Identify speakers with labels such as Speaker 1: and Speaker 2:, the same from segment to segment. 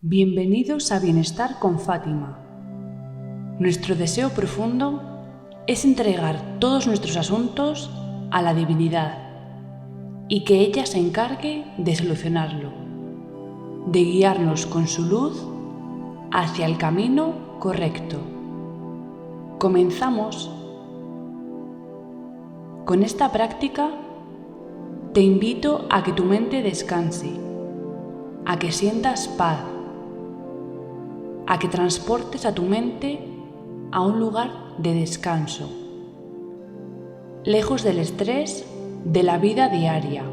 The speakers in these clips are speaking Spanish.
Speaker 1: Bienvenidos a Bienestar con Fátima. Nuestro deseo profundo es entregar todos nuestros asuntos a la divinidad y que ella se encargue de solucionarlo, de guiarnos con su luz hacia el camino correcto. Comenzamos. Con esta práctica te invito a que tu mente descanse, a que sientas paz, a que transportes a tu mente a un lugar de descanso, lejos del estrés de la vida diaria,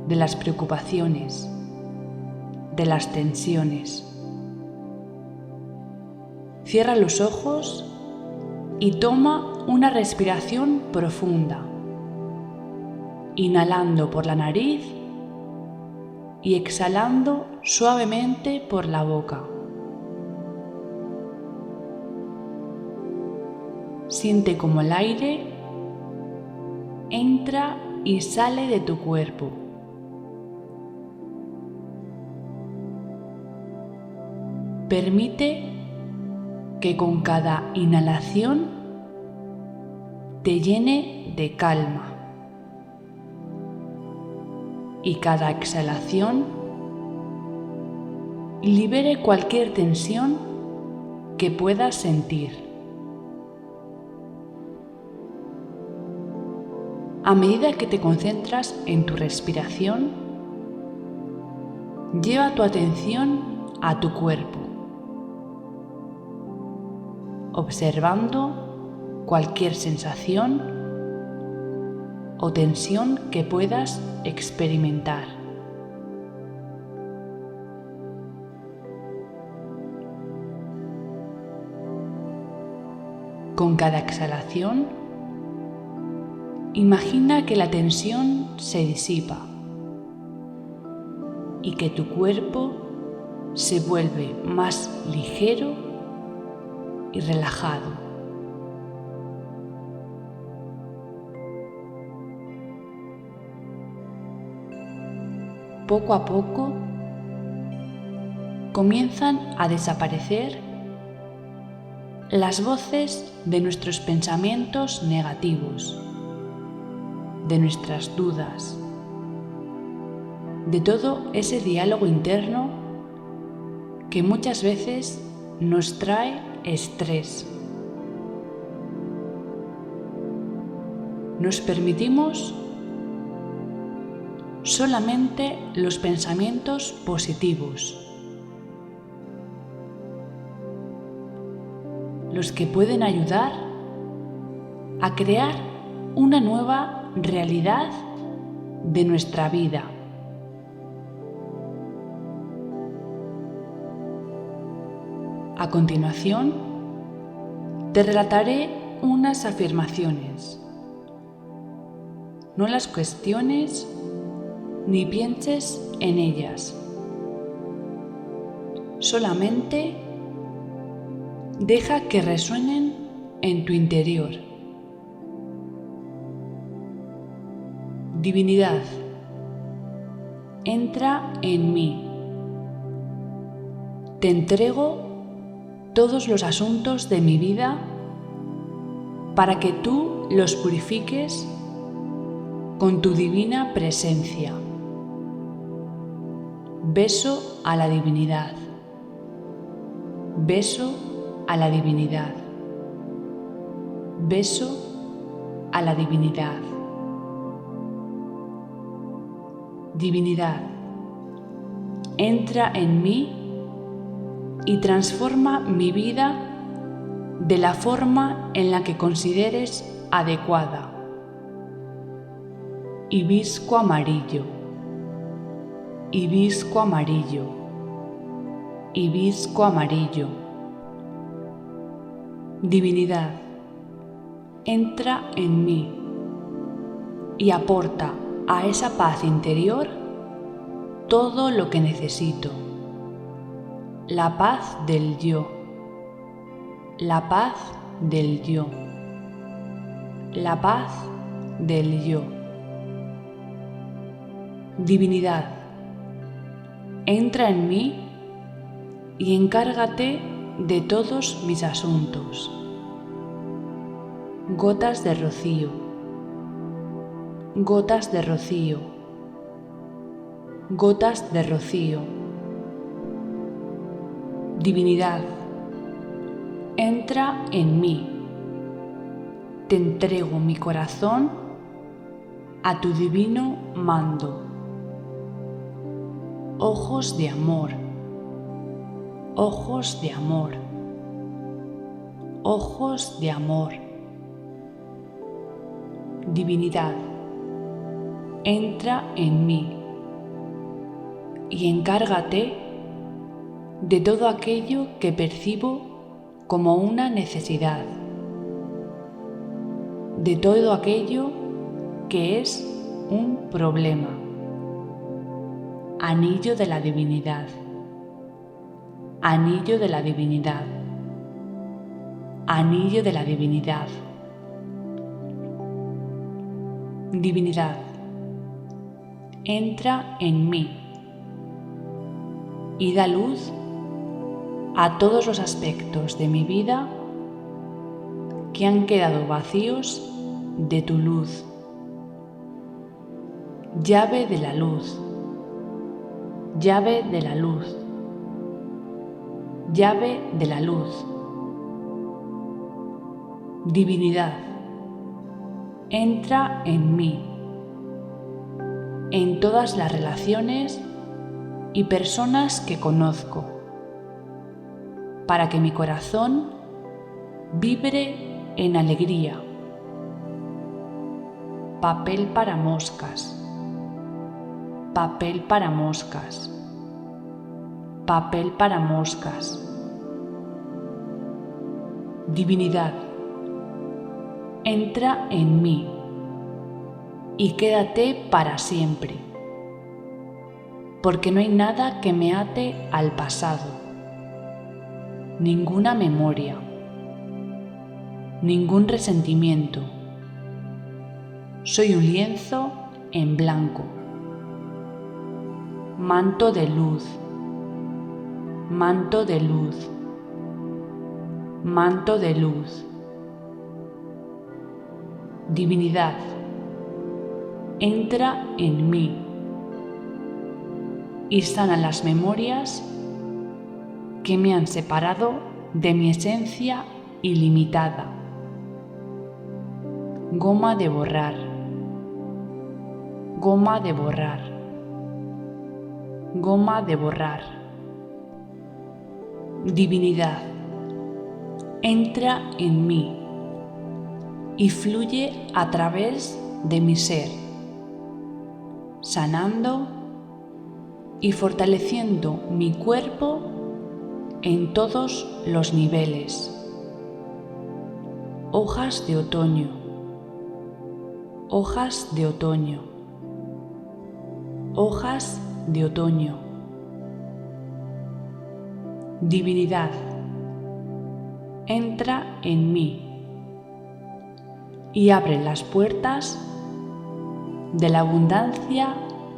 Speaker 1: de las preocupaciones, de las tensiones. Cierra los ojos y toma una respiración profunda, inhalando por la nariz y exhalando suavemente por la boca. Siente cómo el aire entra y sale de tu cuerpo. Permite que con cada inhalación te llene de calma y cada exhalación libere cualquier tensión que puedas sentir. A medida que te concentras en tu respiración, lleva tu atención a tu cuerpo, observando cualquier sensación o tensión que puedas experimentar. Con cada exhalación, imagina que la tensión se disipa y que tu cuerpo se vuelve más ligero y relajado. Poco a poco comienzan a desaparecer las voces de nuestros pensamientos negativos, de nuestras dudas, de todo ese diálogo interno que muchas veces nos trae estrés. Nos permitimos solamente los pensamientos positivos, los que pueden ayudar a crear una nueva realidad de nuestra vida. A continuación, te relataré unas afirmaciones. No las cuestiones ni pienses en ellas. Solamente deja que resuenen en tu interior. Divinidad, entra en mí. Te entrego todos los asuntos de mi vida para que tú los purifiques con tu divina presencia. Beso a la divinidad. Beso a la divinidad. Beso a la divinidad. Divinidad, entra en mí y transforma mi vida de la forma en la que consideres adecuada. Hibisco amarillo, hibisco amarillo, hibisco amarillo. Divinidad, entra en mí y aporta a esa paz interior todo lo que necesito. La paz del yo, la paz del yo, la paz del yo. Divinidad, entra en mí y encárgate de todos mis asuntos. Gotas de rocío, gotas de rocío, gotas de rocío. Divinidad, entra en mí. Te entrego mi corazón a tu divino mando. Ojos de amor, ojos de amor, ojos de amor. Divinidad, entra en mí y encárgate de todo aquello que percibo como una necesidad, de todo aquello que es un problema. Anillo de la divinidad, anillo de la divinidad, anillo de la divinidad. Divinidad, entra en mí y da luz a todos los aspectos de mi vida que han quedado vacíos de tu luz. Llave de la luz, llave de la luz, llave de la luz. Divinidad, entra en mí, en todas las relaciones y personas que conozco, para que mi corazón vibre en alegría. Papel para moscas, papel para moscas, papel para moscas. Divinidad, entra en mí y quédate para siempre, porque no hay nada que me ate al pasado, ninguna memoria, ningún resentimiento. Soy un lienzo en blanco, manto de luz, manto de luz, manto de luz. Divinidad, entra en mí y sana las memorias que me han separado de mi esencia ilimitada. Goma de borrar, goma de borrar, goma de borrar. Divinidad, entra en mí y fluye a través de mi ser, sanando y fortaleciendo mi cuerpo en todos los niveles. Hojas de otoño, hojas de otoño, hojas de otoño. Divinidad, entra en mí y abre las puertas de la abundancia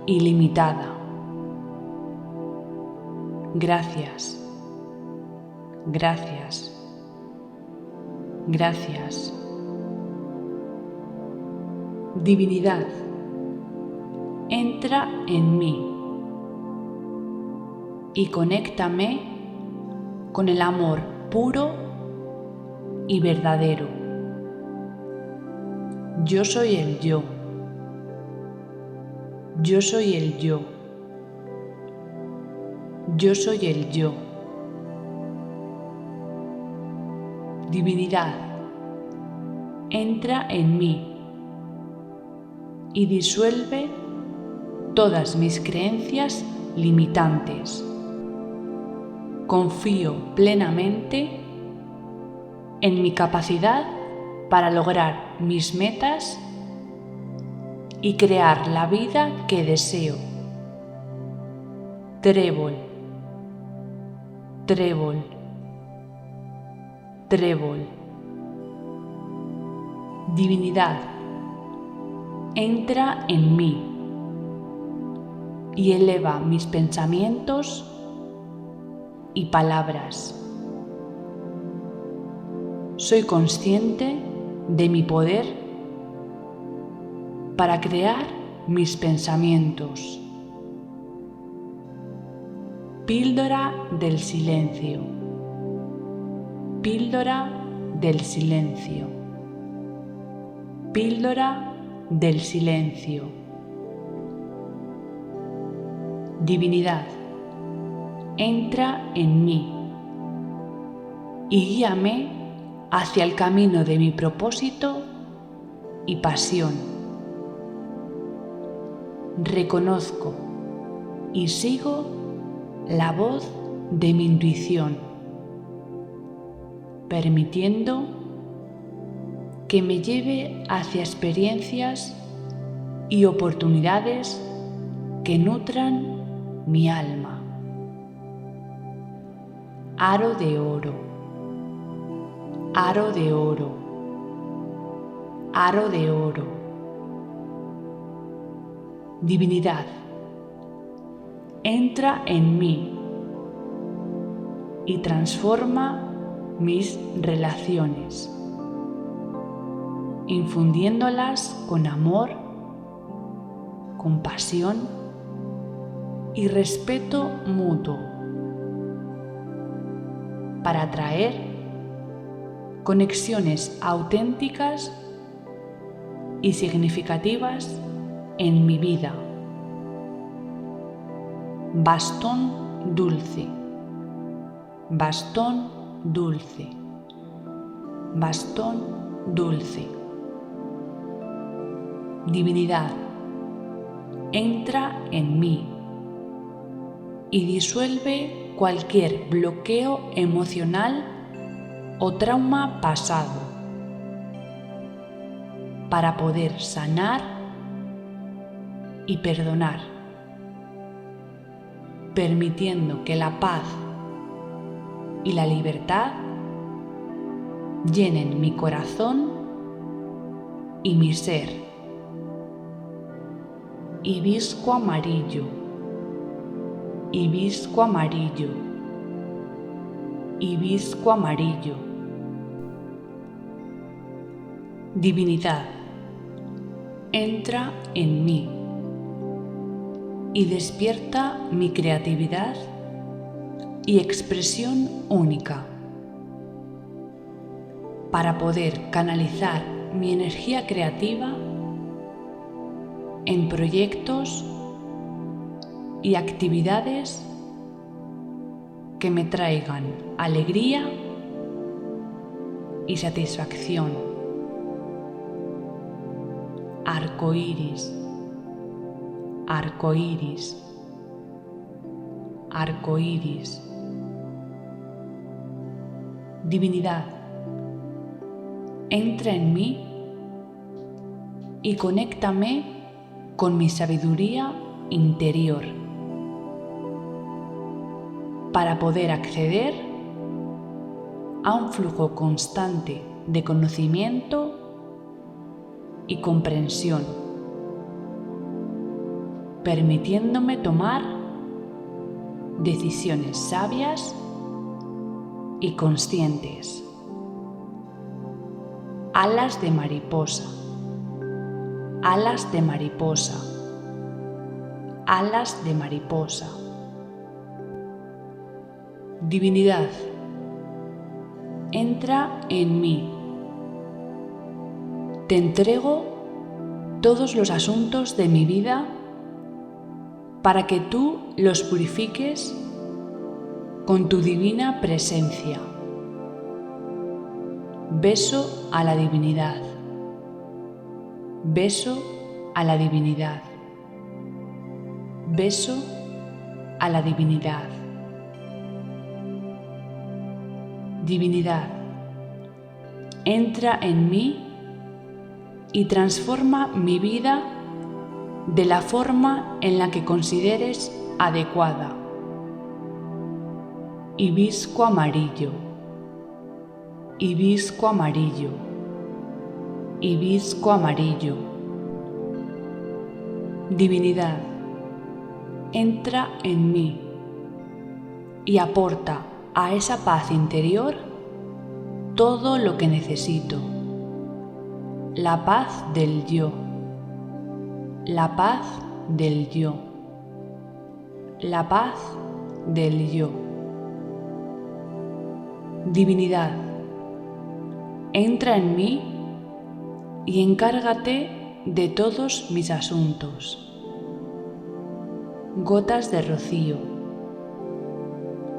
Speaker 1: ilimitada. Gracias, gracias, gracias. Divinidad, entra en mí y conéctame con el amor puro y verdadero. Yo soy el yo. Yo soy el yo. Yo soy el yo. Divinidad, entra en mí y disuelve todas mis creencias limitantes. Confío plenamente en mi capacidad para lograr mis metas y crear la vida que deseo. Trébol, trébol, trébol. Divinidad, entra en mí y eleva mis pensamientos y palabras. Soy consciente de mi poder para crear mis pensamientos. Píldora del silencio. Píldora del silencio. Píldora del silencio. Divinidad, entra en mí y guíame hacia el camino de mi propósito y pasión. Reconozco y sigo la voz de mi intuición, permitiendo que me lleve hacia experiencias y oportunidades que nutran mi alma. Aro de oro, aro de oro, aro de oro. Divinidad, entra en mí y transforma mis relaciones, infundiéndolas con amor, compasión y respeto mutuo, para atraer conexiones auténticas y significativas en mi vida. Bastón dulce, bastón dulce, bastón dulce. Divinidad, entra en mí y disuelve cualquier bloqueo emocional o trauma pasado para poder sanar y perdonar, permitiendo que la paz y la libertad llenen mi corazón y mi ser. Hibisco amarillo, hibisco amarillo, hibisco amarillo. Divinidad, entra en mí y despierta mi creatividad y expresión única para poder canalizar mi energía creativa en proyectos y actividades que me traigan alegría y satisfacción. Arco iris, arco iris, arco iris. Divinidad, entra en mí y conéctame con mi sabiduría interior para poder acceder a un flujo constante de conocimiento y comprensión, permitiéndome tomar decisiones sabias y conscientes. Alas de mariposa, alas de mariposa, alas de mariposa. Divinidad, entra en mí. Te entrego todos los asuntos de mi vida para que tú los purifiques con tu divina presencia. Beso a la divinidad. Beso a la divinidad. Beso a la divinidad. Divinidad, entra en mí y transforma mi vida de la forma en la que consideres adecuada. Hibisco amarillo, hibisco amarillo, hibisco amarillo. Divinidad, entra en mí y aporta a esa paz interior todo lo que necesito. La paz del yo. La paz del yo. La paz del yo. Divinidad, entra en mí y encárgate de todos mis asuntos. Gotas de rocío.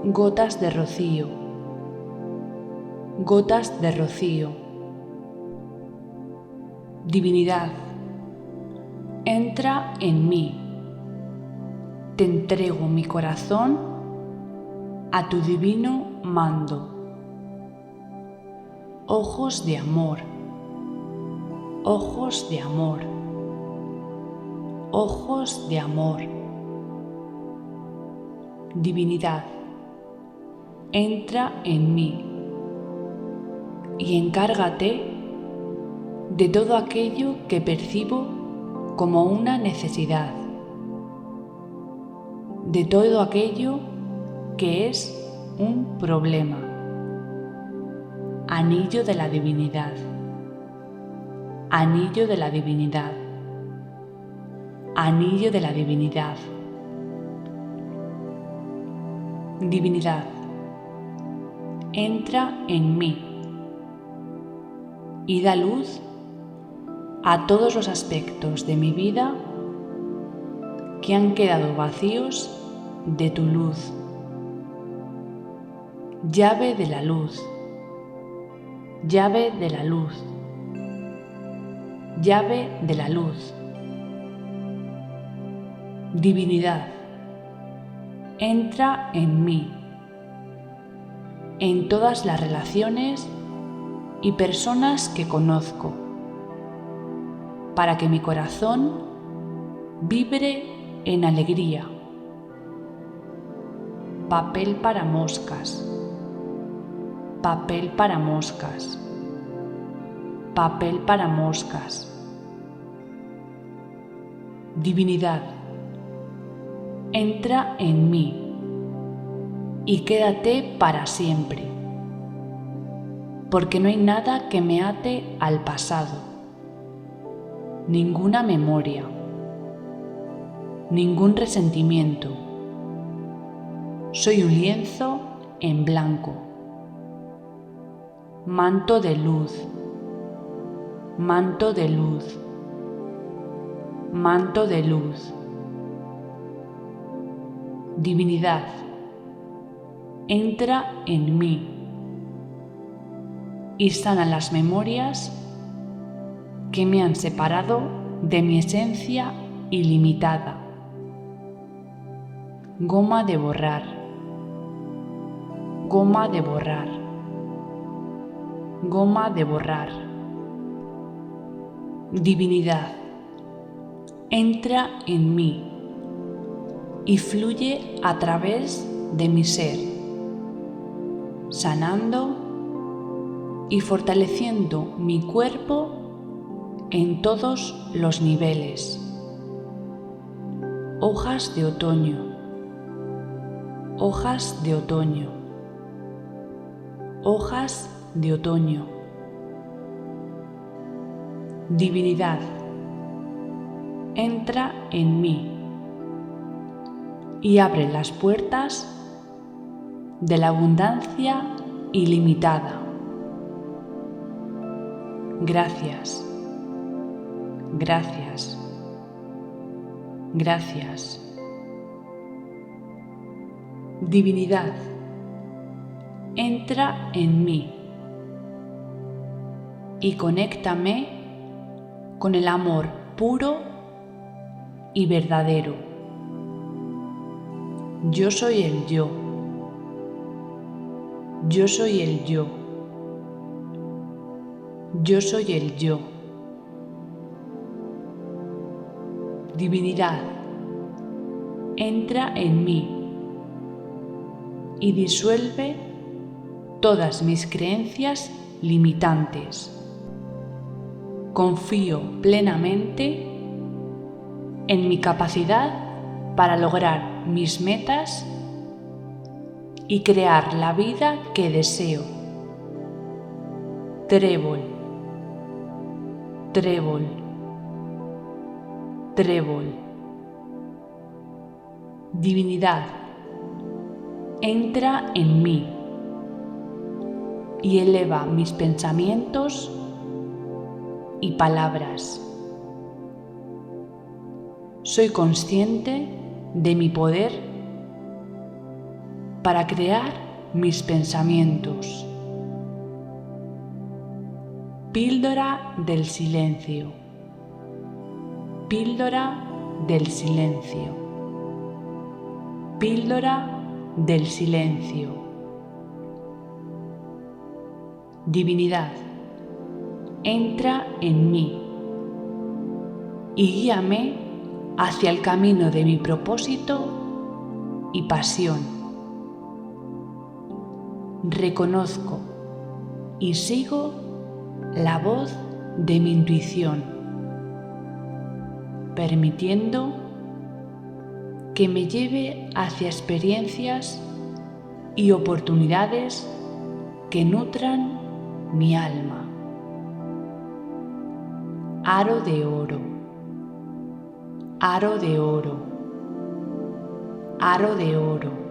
Speaker 1: Gotas de rocío. Gotas de rocío. Divinidad, entra en mí. Te entrego mi corazón a tu divino mando. Ojos de amor. Ojos de amor. Ojos de amor. Divinidad, entra en mí y encárgate de todo aquello que percibo como una necesidad, de todo aquello que es un problema. Anillo de la divinidad. Anillo de la divinidad. Anillo de la divinidad. Divinidad, entra en mí y da luz a todos los aspectos de mi vida que han quedado vacíos de tu luz. Llave de la luz. Llave de la luz. Llave de la luz. Divinidad, entra en mí, en todas las relaciones y personas que conozco, para que mi corazón vibre en alegría. Papel para moscas. Papel para moscas. Papel para moscas. Divinidad, entra en mí y quédate para siempre, porque no hay nada que me ate al pasado, ninguna memoria, ningún resentimiento. Soy un lienzo en blanco. Manto de luz. Manto de luz. Manto de luz. Divinidad, entra en mí y sana las memorias que me han separado de mi esencia ilimitada. Goma de borrar. Goma de borrar. Goma de borrar. Divinidad, entra en mí y fluye a través de mi ser, sanando y fortaleciendo mi cuerpo en todos los niveles. Hojas de otoño. Hojas de otoño. Hojas de otoño. Divinidad, entra en mí y abre las puertas de la abundancia ilimitada. Gracias, gracias, gracias. Divinidad, entra en mí y conéctame con el amor puro y verdadero. Yo soy el yo. Yo soy el yo. Yo soy el yo. Divinidad, entra en mí y disuelve todas mis creencias limitantes. Confío plenamente en mi capacidad para lograr mis metas y crear la vida que deseo. Trébol, trébol, trébol. Divinidad, entra en mí y eleva mis pensamientos y palabras. Soy consciente de mi poder para crear mis pensamientos. Píldora del silencio. Píldora del silencio. Píldora del silencio. Divinidad, entra en mí y guíame hacia el camino de mi propósito y pasión. Reconozco y sigo la voz de mi intuición, permitiendo que me lleve hacia experiencias y oportunidades que nutran mi alma. Aro de oro, aro de oro, aro de oro.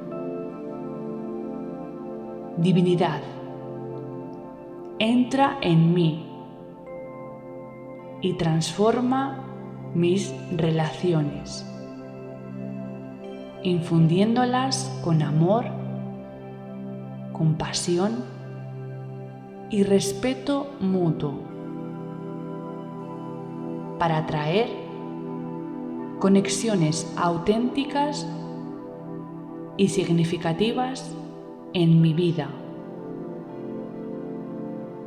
Speaker 1: Divinidad, entra en mí y transforma mis relaciones, infundiéndolas con amor, compasión y respeto mutuo, para atraer conexiones auténticas y significativas en mi vida.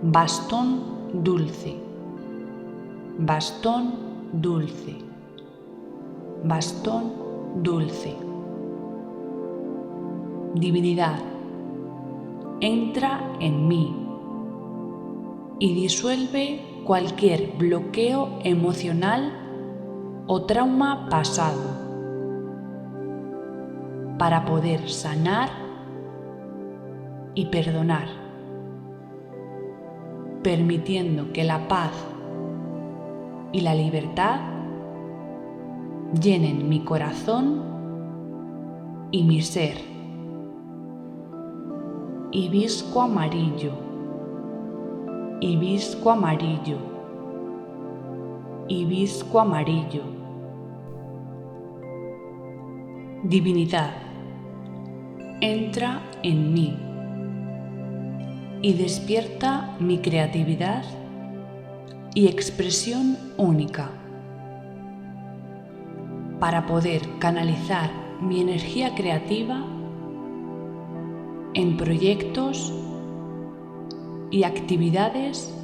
Speaker 1: Bastón dulce, bastón dulce, bastón dulce. Divinidad, entra en mí y disuelve cualquier bloqueo emocional o trauma pasado para poder sanar y perdonar, permitiendo que la paz y la libertad llenen mi corazón y mi ser. Hibisco amarillo, hibisco amarillo, hibisco amarillo. Divinidad, entra en mí y despierta mi creatividad y expresión única para poder canalizar mi energía creativa en proyectos y actividades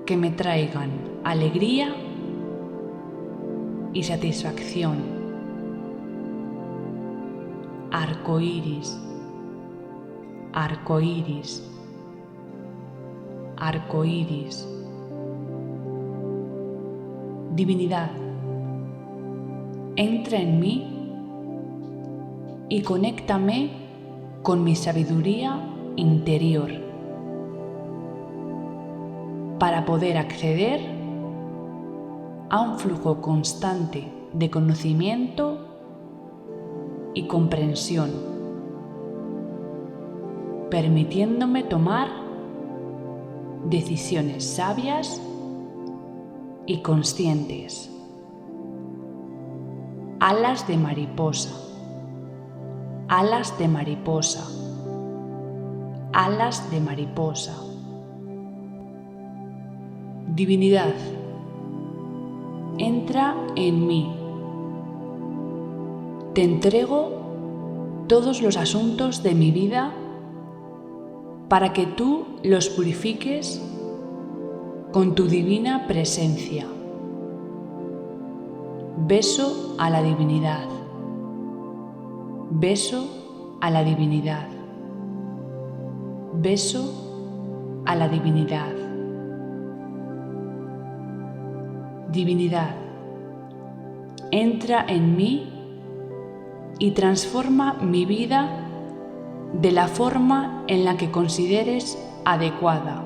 Speaker 1: que me traigan alegría y satisfacción. Arco iris, arco iris, arco iris. Divinidad, entra en mí y conéctame con mi sabiduría interior para poder acceder a un flujo constante de conocimiento y comprensión, permitiéndome tomar decisiones sabias y conscientes. Alas de mariposa, alas de mariposa, alas de mariposa. Divinidad, entra en mí. Te entrego todos los asuntos de mi vida para que tú los purifiques con tu divina presencia. Beso a la divinidad. Beso a la divinidad. Beso a la divinidad. Divinidad, entra en mí y transforma mi vida de la forma en la que consideres adecuada.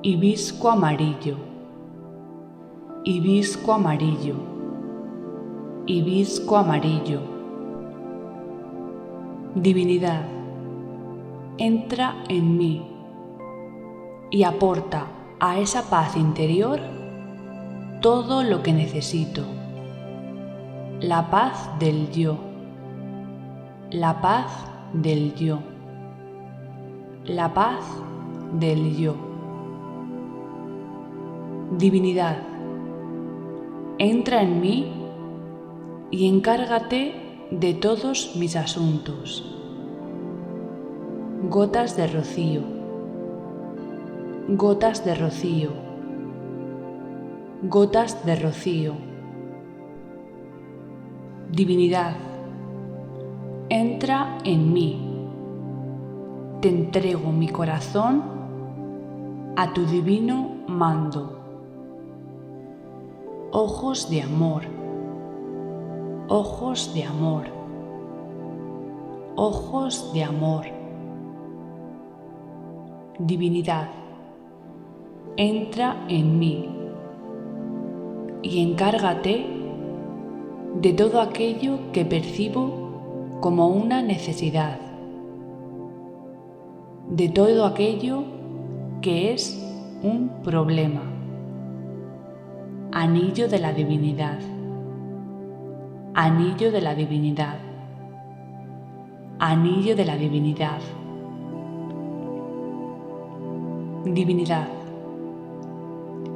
Speaker 1: Hibisco amarillo, hibisco amarillo, hibisco amarillo. Divinidad, entra en mí y aporta a esa paz interior todo lo que necesito. La paz del yo, la paz del yo, la paz del yo. Divinidad, entra en mí y encárgate de todos mis asuntos. Gotas de rocío, gotas de rocío, gotas de rocío. Divinidad, entra en mí. Te entrego mi corazón a tu divino mando. Ojos de amor, ojos de amor, ojos de amor. Divinidad, entra en mí y encárgate de todo aquello que percibo como una necesidad, de todo aquello que es un problema. Anillo de la divinidad, anillo de la divinidad, anillo de la divinidad. Divinidad,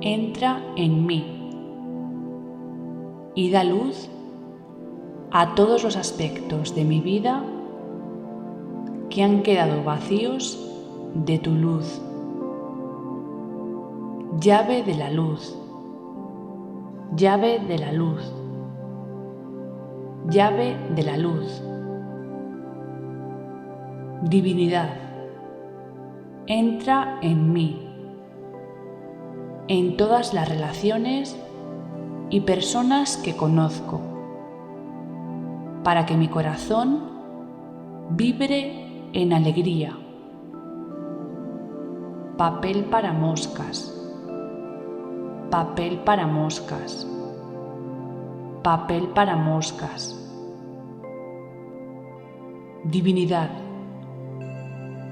Speaker 1: entra en mí y da luz a todos los aspectos de mi vida que han quedado vacíos de tu luz. Llave de la luz, llave de la luz, llave de la luz. Divinidad, entra en mí, en todas las relaciones y personas que conozco, para que mi corazón vibre en alegría. Papel para moscas, papel para moscas, papel para moscas. Divinidad,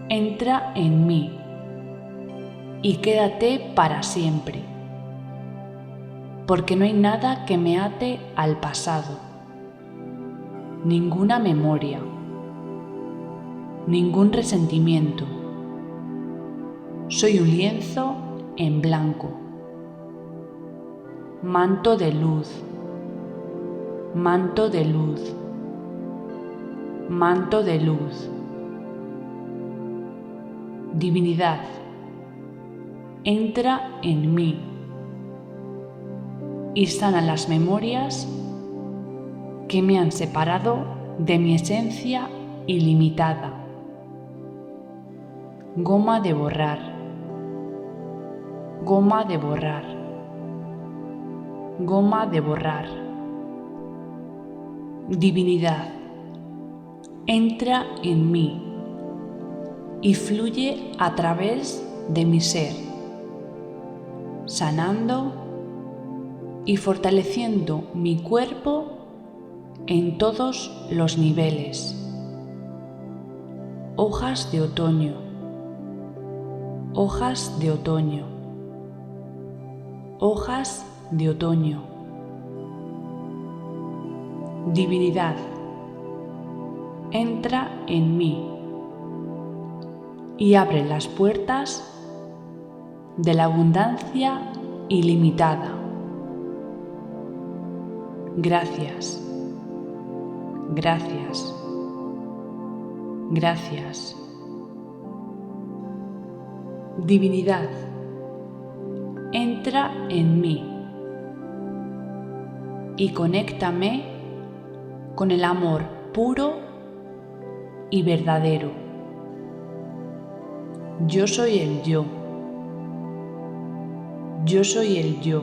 Speaker 1: entra en mí y quédate para siempre, porque no hay nada que me ate al pasado, ninguna memoria, ningún resentimiento. Soy un lienzo en blanco, manto de luz, manto de luz, manto de luz. Divinidad, entra en mí y sana las memorias que me han separado de mi esencia ilimitada. Goma de borrar, goma de borrar, goma de borrar. Divinidad, entra en mí y fluye a través de mi ser, sanando y fortaleciendo mi cuerpo en todos los niveles. Hojas de otoño, hojas de otoño, hojas de otoño. Divinidad, entra en mí y abre las puertas de la abundancia ilimitada. Gracias, gracias, gracias. Divinidad, entra en mí y conéctame con el amor puro y verdadero. Yo soy el yo. Yo soy el yo.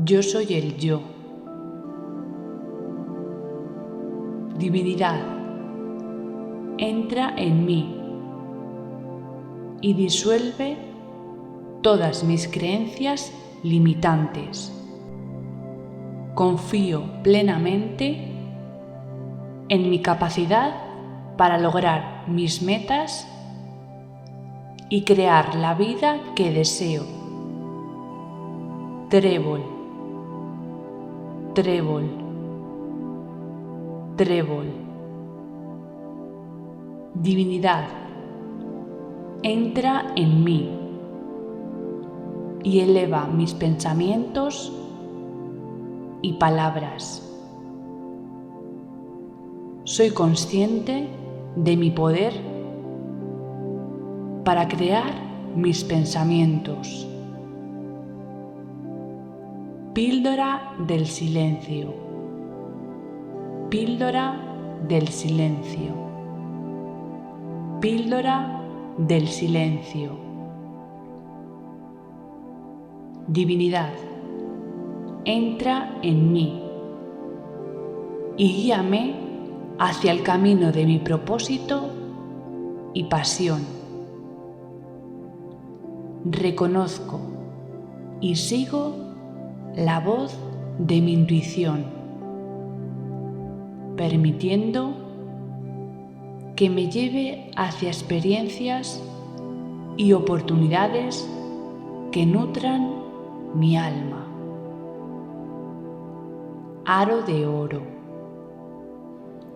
Speaker 1: Yo soy el yo. Divinidad, entra en mí y disuelve todas mis creencias limitantes. Confío plenamente en mi capacidad para lograr mis metas y crear la vida que deseo. Trébol, trébol, trébol. Divinidad, entra en mí y eleva mis pensamientos y palabras. Soy consciente de mi poder para crear mis pensamientos. Píldora del silencio. Píldora del silencio. Píldora del silencio. Divinidad, entra en mí y guíame hacia el camino de mi propósito y pasión. Reconozco y sigo la voz de mi intuición, permitiendo que me lleve hacia experiencias y oportunidades que nutran mi alma. Aro de oro,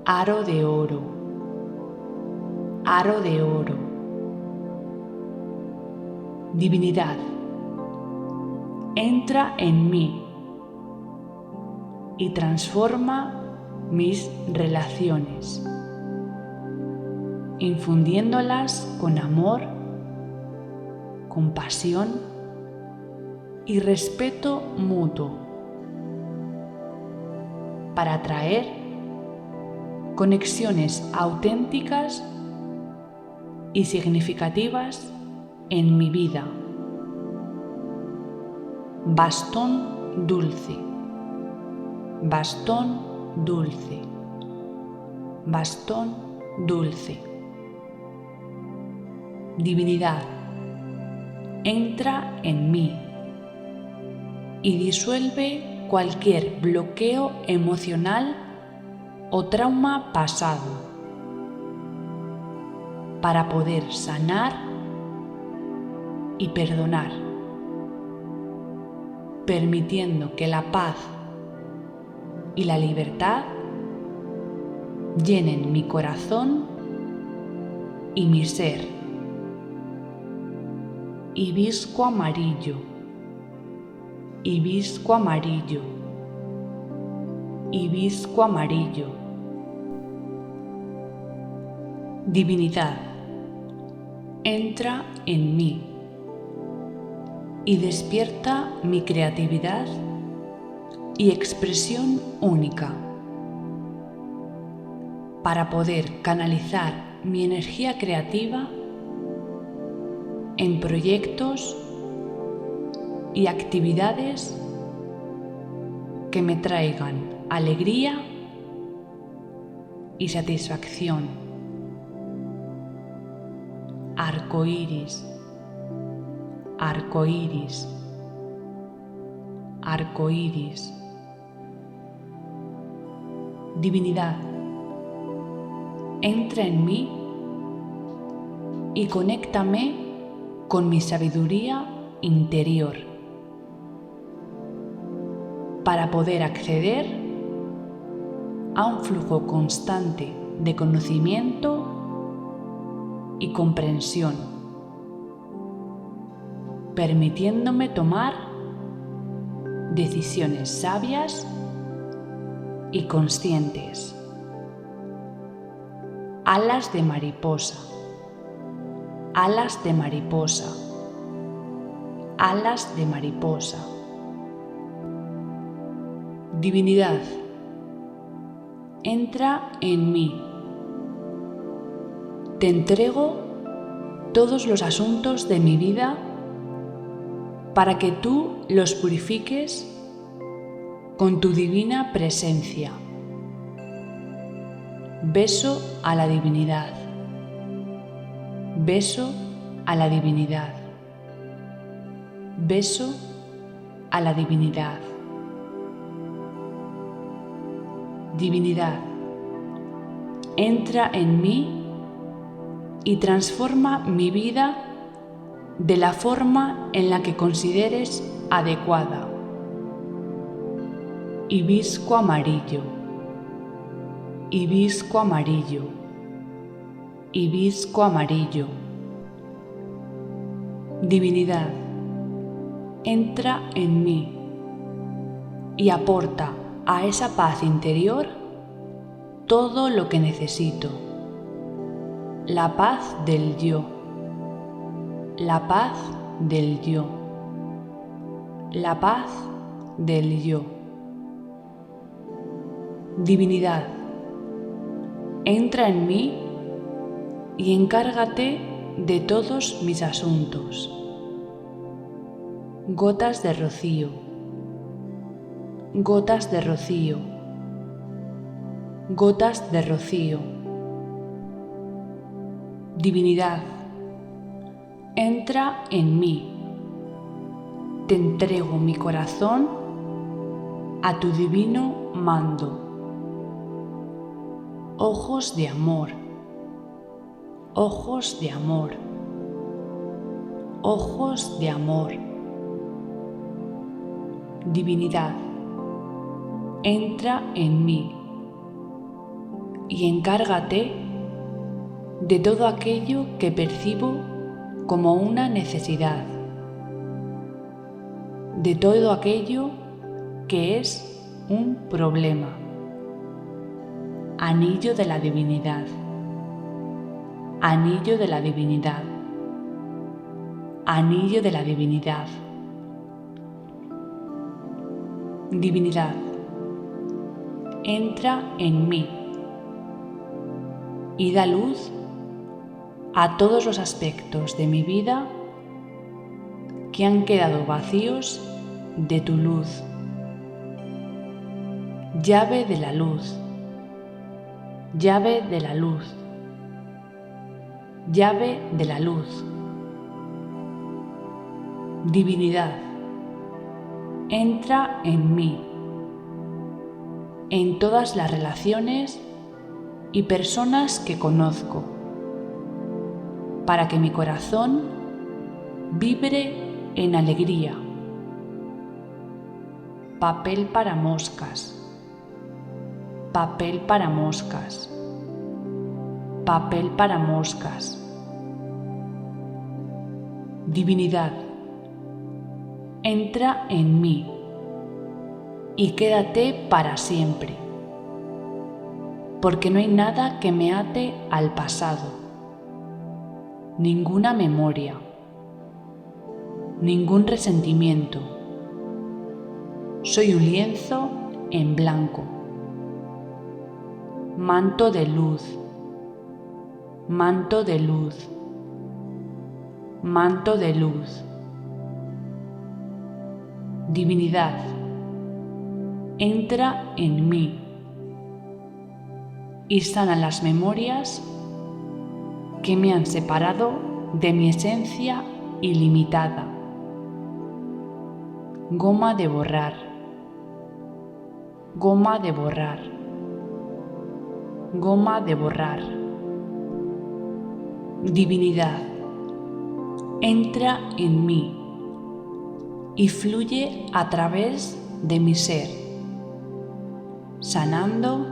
Speaker 1: aro de oro, aro de oro. Divinidad, entra en mí y transforma mis relaciones, infundiéndolas con amor, compasión y respeto mutuo, para atraer conexiones auténticas y significativas en mi vida. Bastón dulce, bastón dulce, bastón dulce. Divinidad, entra en mí y disuelve cualquier bloqueo emocional o trauma pasado para poder sanar y perdonar, permitiendo que la paz y la libertad llenen mi corazón y mi ser. Hibisco amarillo, hibisco amarillo, hibisco amarillo. Divinidad, entra en mí y despierta mi creatividad y expresión única para poder canalizar mi energía creativa en proyectos y actividades que me traigan alegría y satisfacción. Arco iris, arco iris, arco iris. Divinidad, entra en mí y conéctame con mi sabiduría interior para poder acceder a un flujo constante de conocimiento y comprensión, permitiéndome tomar decisiones sabias y conscientes. Alas de mariposa, alas de mariposa, alas de mariposa. Divinidad, entra en mí. Te entrego todos los asuntos de mi vida para que tú los purifiques con tu divina presencia. Beso a la divinidad. Beso a la divinidad. Beso a la divinidad. Divinidad, entra en mí y transforma mi vida de la forma en la que consideres adecuada. Hibisco amarillo, hibisco amarillo, hibisco amarillo. Divinidad, entra en mí y aporta a esa paz interior todo lo que necesito. La paz del yo, la paz del yo, la paz del yo. Divinidad, entra en mí y encárgate de todos mis asuntos. Gotas de rocío, gotas de rocío, gotas de rocío. Divinidad, entra en mí. Te entrego mi corazón a tu divino mando. Ojos de amor, ojos de amor, ojos de amor. Divinidad, entra en mí y encárgate de todo aquello que percibo como una necesidad, de todo aquello que es un problema. Anillo de la divinidad, anillo de la divinidad, anillo de la divinidad. Divinidad, entra en mí y da luz a todos los aspectos de mi vida que han quedado vacíos de tu luz. Llave de la luz, llave de la luz, llave de la luz. Divinidad, entra en mí, en todas las relaciones y personas que conozco, para que mi corazón vibre en alegría. Papel para moscas, papel para moscas, papel para moscas. Divinidad, entra en mí y quédate para siempre, porque no hay nada que me ate al pasado, ninguna memoria, ningún resentimiento. Soy un lienzo en blanco, manto de luz, manto de luz, manto de luz. Divinidad, entra en mí y sana las memorias que me han separado de mi esencia ilimitada. Goma de borrar, goma de borrar, goma de borrar. Divinidad, entra en mí y fluye a través de mi ser, sanando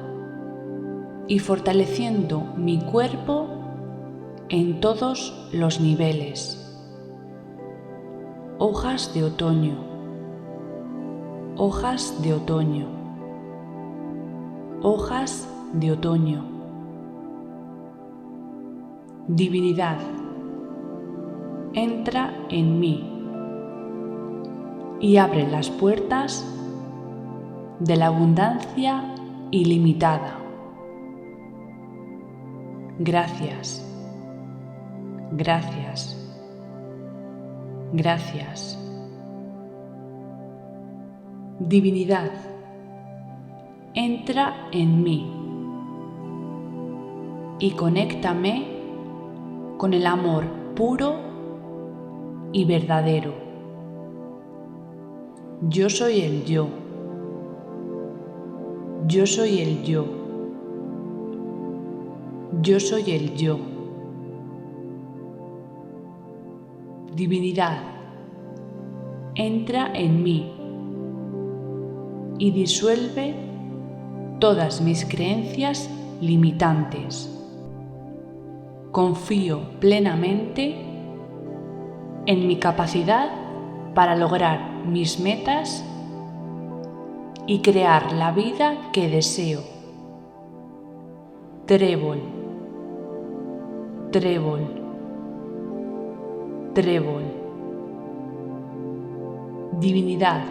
Speaker 1: y fortaleciendo mi cuerpo en todos los niveles. Hojas de otoño, hojas de otoño, hojas de otoño. Divinidad, entra en mí y abre las puertas de la abundancia ilimitada. Gracias, gracias, gracias. Divinidad, entra en mí y conéctame con el amor puro y verdadero. Yo soy el yo. Yo soy el yo. Yo soy el yo. Divinidad, entra en mí y disuelve todas mis creencias limitantes. Confío plenamente en mi capacidad para lograr mis metas y crear la vida que deseo. Trébol, trébol, trébol. Divinidad,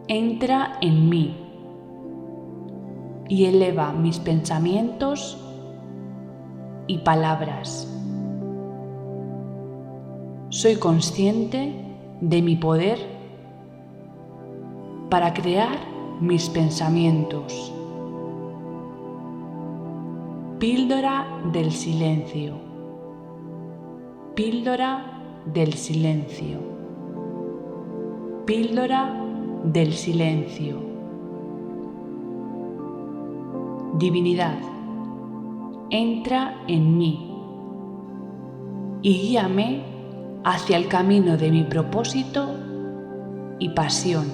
Speaker 1: entra en mí y eleva mis pensamientos y palabras. Soy consciente de mi poder para crear mis pensamientos. Píldora del silencio. Píldora del silencio. Píldora del silencio. Divinidad, entra en mí y guíame hacia el camino de mi propósito y pasión.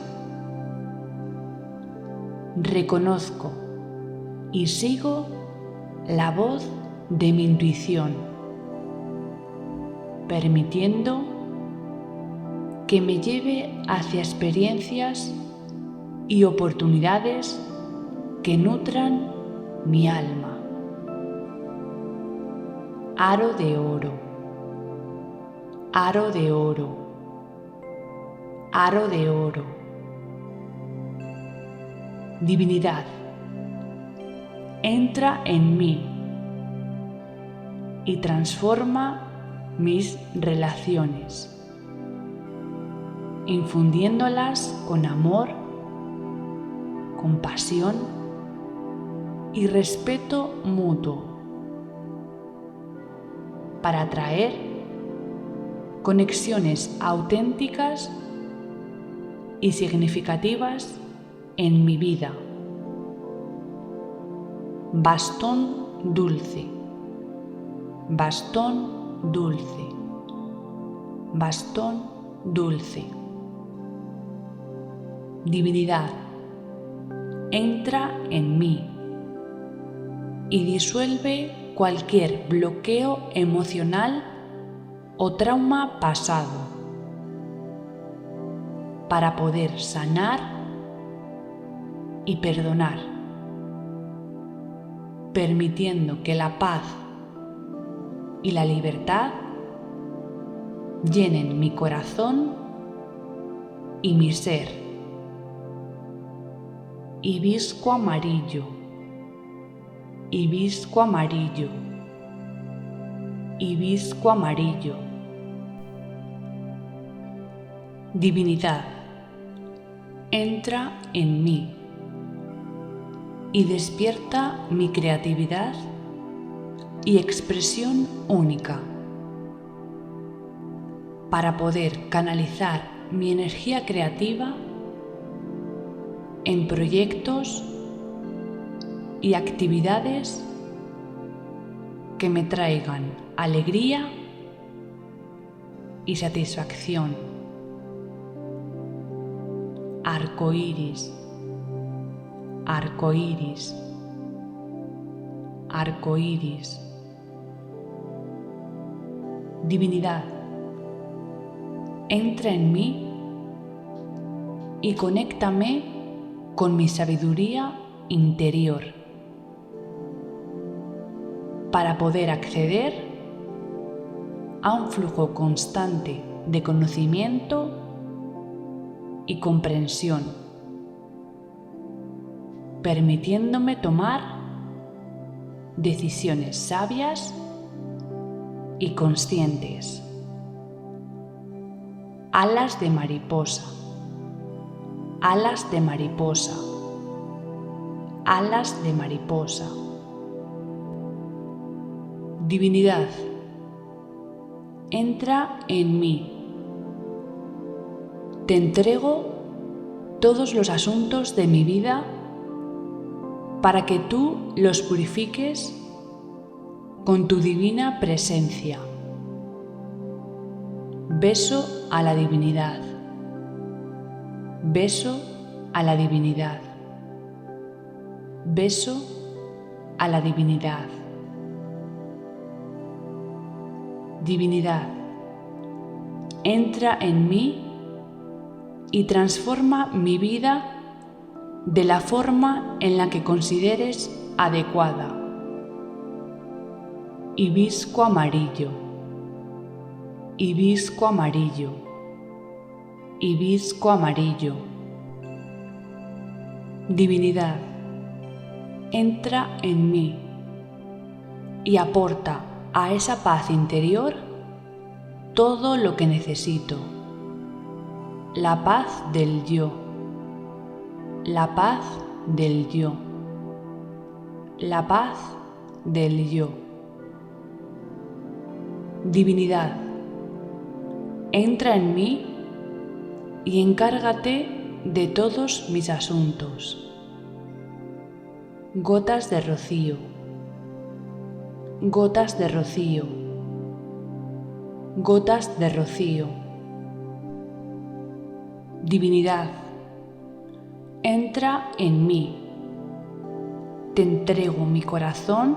Speaker 1: Reconozco y sigo la voz de mi intuición, permitiendo que me lleve hacia experiencias y oportunidades que nutran mi alma. Aro de oro, aro de oro, aro de oro. Divinidad, entra en mí y transforma mis relaciones, infundiéndolas con amor, compasión y respeto mutuo, para atraer conexiones auténticas y significativas en mi vida. Bastón dulce, bastón dulce, bastón dulce. Divinidad, entra en mí y disuelve cualquier bloqueo emocional o trauma pasado para poder sanar y perdonar, permitiendo que la paz y la libertad llenen mi corazón y mi ser. Hibisco amarillo, hibisco amarillo, hibisco amarillo. Divinidad, entra en mí y despierta mi creatividad y expresión única para poder canalizar mi energía creativa en proyectos y actividades que me traigan alegría y satisfacción. Arco iris, arco iris, arco iris. Divinidad, entra en mí y conéctame con mi sabiduría interior para poder acceder a un flujo constante de conocimiento y comprensión, permitiéndome tomar decisiones sabias y conscientes. Alas de mariposa, alas de mariposa, alas de mariposa. Divinidad, entra en mí. Te entrego todos los asuntos de mi vida para que tú los purifiques con tu divina presencia. Beso a la divinidad. Beso a la divinidad. Beso a la divinidad. Divinidad, entra en mí y transforma mi vida de la forma en la que consideres adecuada. Hibisco amarillo, hibisco amarillo, hibisco amarillo. Divinidad, entra en mí y aporta a esa paz interior todo lo que necesito. La paz del yo, la paz del yo, la paz del yo. Divinidad, entra en mí y encárgate de todos mis asuntos. Gotas de rocío, gotas de rocío, gotas de rocío. Divinidad, entra en mí. Te entrego mi corazón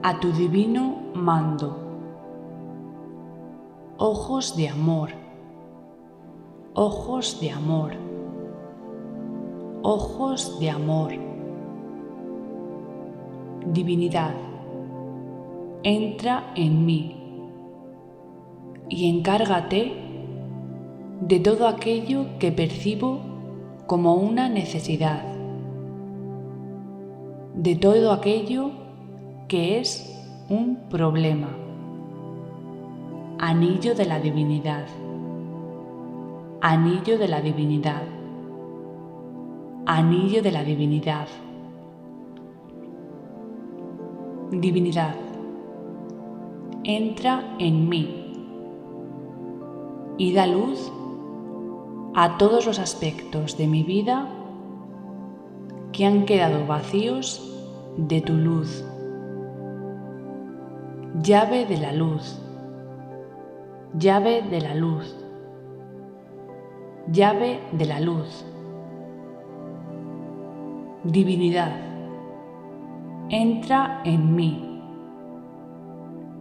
Speaker 1: a tu divino mando. Ojos de amor, ojos de amor, ojos de amor. Divinidad, entra en mí y encárgate de todo aquello que percibo como una necesidad, de todo aquello que es un problema. Anillo de la divinidad, anillo de la divinidad, anillo de la divinidad. Divinidad, entra en mí y da luz a todos los aspectos de mi vida que han quedado vacíos de tu luz. Llave de la luz, llave de la luz, llave de la luz. Divinidad, entra en mí,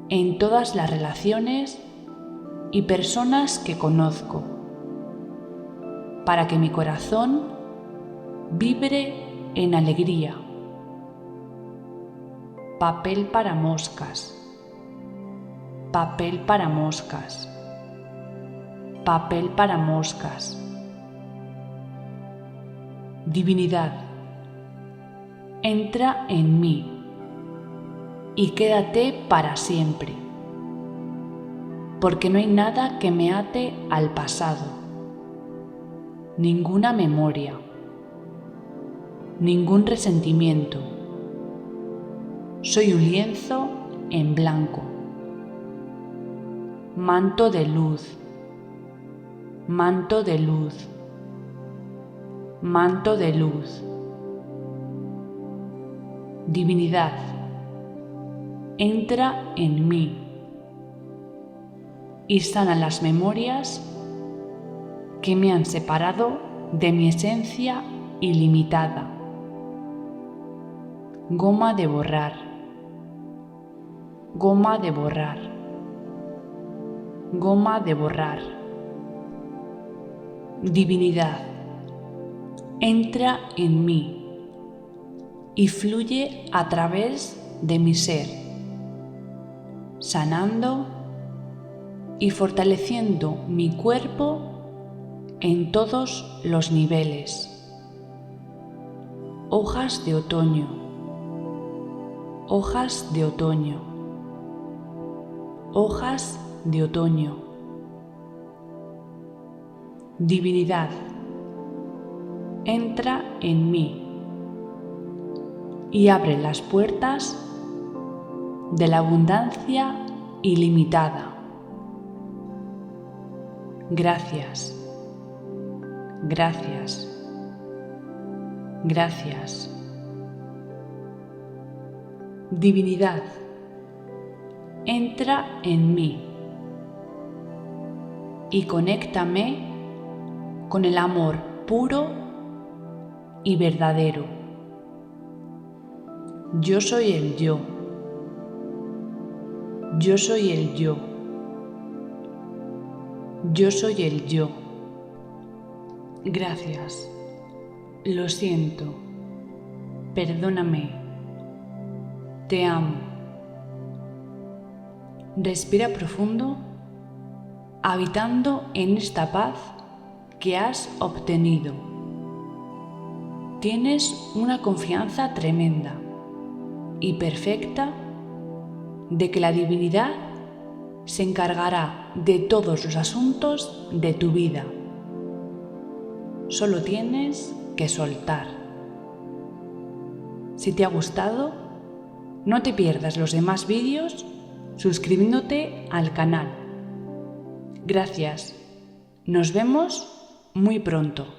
Speaker 1: en todas las relaciones y personas que conozco, para que mi corazón vibre en alegría. Papel para moscas, papel para moscas, papel para moscas. Divinidad, entra en mí y quédate para siempre, porque no hay nada que me ate al pasado. Ninguna memoria, ningún resentimiento. Soy un lienzo en blanco. Manto de luz, manto de luz, manto de luz. Divinidad, entra en mí y sana las memorias que me han separado de mi esencia ilimitada. Goma de borrar, goma de borrar, goma de borrar. Divinidad, entra en mí y fluye a través de mi ser, sanando y fortaleciendo mi cuerpo en todos los niveles. Hojas de otoño, hojas de otoño, hojas de otoño. Divinidad, entra en mí y abre las puertas de la abundancia ilimitada. Gracias, gracias, gracias. Divinidad, entra en mí y conéctame con el amor puro y verdadero. Yo soy el yo. Yo soy el yo. Yo soy el yo. Gracias. Lo siento. Perdóname. Te amo. Respira profundo, habitando en esta paz que has obtenido. Tienes una confianza tremenda y perfecta de que la divinidad se encargará de todos los asuntos de tu vida. Solo tienes que soltar. Si te ha gustado, no te pierdas los demás vídeos suscribiéndote al canal. Gracias. Nos vemos muy pronto.